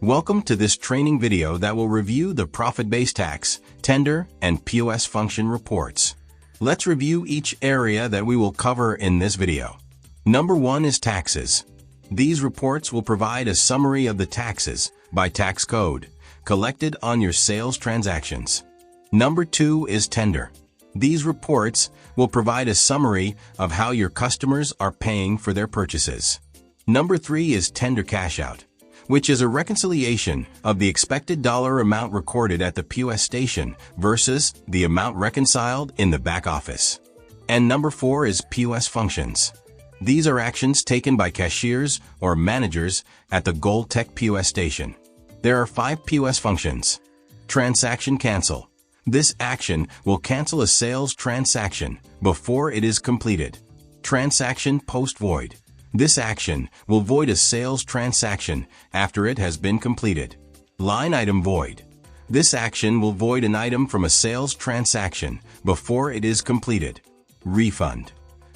Welcome to this training video that will review the ProfitBase tax, tender, and POS function reports. Let's review each area that we will cover in this video. Number 1 is taxes. These reports will provide a summary of the taxes, by tax code, collected on your sales transactions. Number 2 is tender. These reports will provide a summary of how your customers are paying for their purchases. Number 3 is tender cashout, which is a reconciliation of the expected dollar amount recorded at the POS station versus the amount reconciled in the back office. And number 4 is POS functions. These are actions taken by cashiers or managers at the GoldTech POS station. There are 5 POS functions. Transaction cancel. This action will cancel a sales transaction before it is completed. Transaction post void. This action will void a sales transaction after it has been completed. Line item void. This action will void an item from a sales transaction before it is completed. Refund.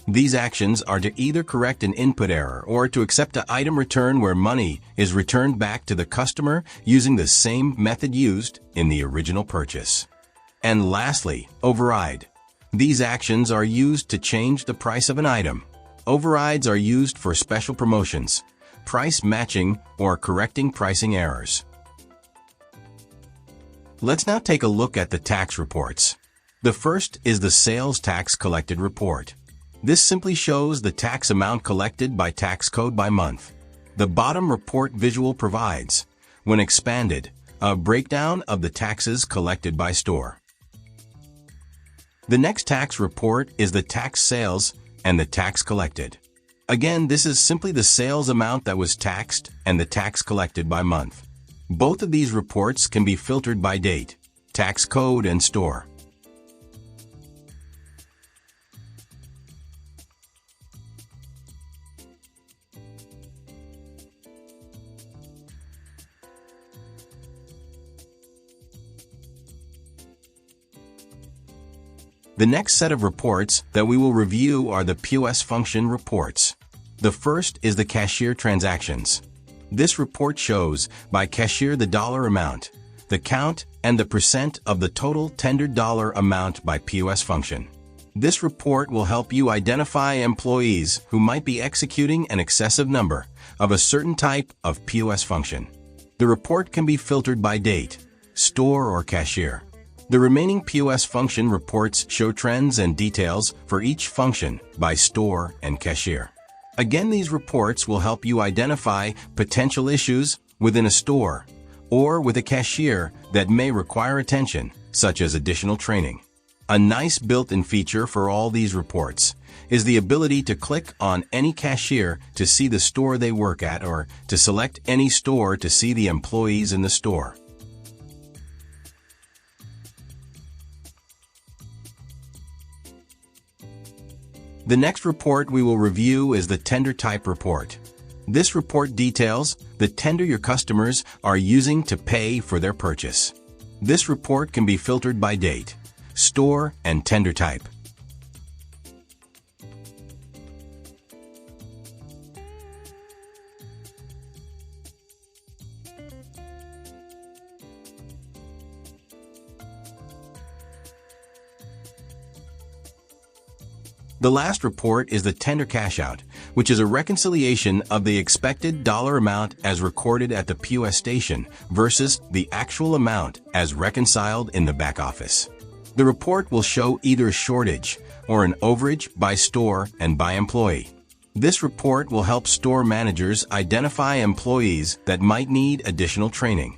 These actions are to either correct an input error or to accept an item return where money is returned back to the customer using the same method used in the original purchase. And lastly, override. These actions are used to change the price of an item. Overrides are used for special promotions, price matching, or correcting pricing errors. Let's now take a look at the tax reports. The first is the sales tax collected report. This simply shows the tax amount collected by tax code by month. The bottom report visual provides, when expanded, a breakdown of the taxes collected by store. The next tax report is the tax sales and the tax collected. Again, this is simply the sales amount that was taxed and the tax collected by month. Both of these reports can be filtered by date, tax code, and store. The next set of reports that we will review are the POS function reports. The first is the cashier transactions. This report shows by cashier the dollar amount, the count, and the percent of the total tendered dollar amount by POS function. This report will help you identify employees who might be executing an excessive number of a certain type of POS function. The report can be filtered by date, store, or cashier. The remaining POS function reports show trends and details for each function by store and cashier. Again, these reports will help you identify potential issues within a store or with a cashier that may require attention, such as additional training. A nice built-in feature for all these reports is the ability to click on any cashier to see the store they work at or to select any store to see the employees in the store. The next report we will review is the tender type report. This report details the tender your customers are using to pay for their purchase. This report can be filtered by date, store, and tender type. The last report is the tender cashout, which is a reconciliation of the expected dollar amount as recorded at the POS station versus the actual amount as reconciled in the back office. The report will show either a shortage or an overage by store and by employee. This report will help store managers identify employees that might need additional training.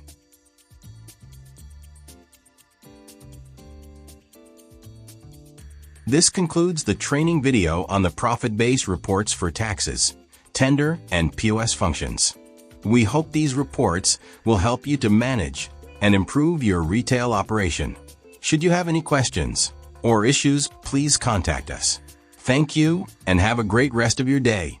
This concludes the training video on the ProfitBase reports for taxes, tender, and POS functions. We hope these reports will help you to manage and improve your retail operation. Should you have any questions or issues, please contact us. Thank you and have a great rest of your day.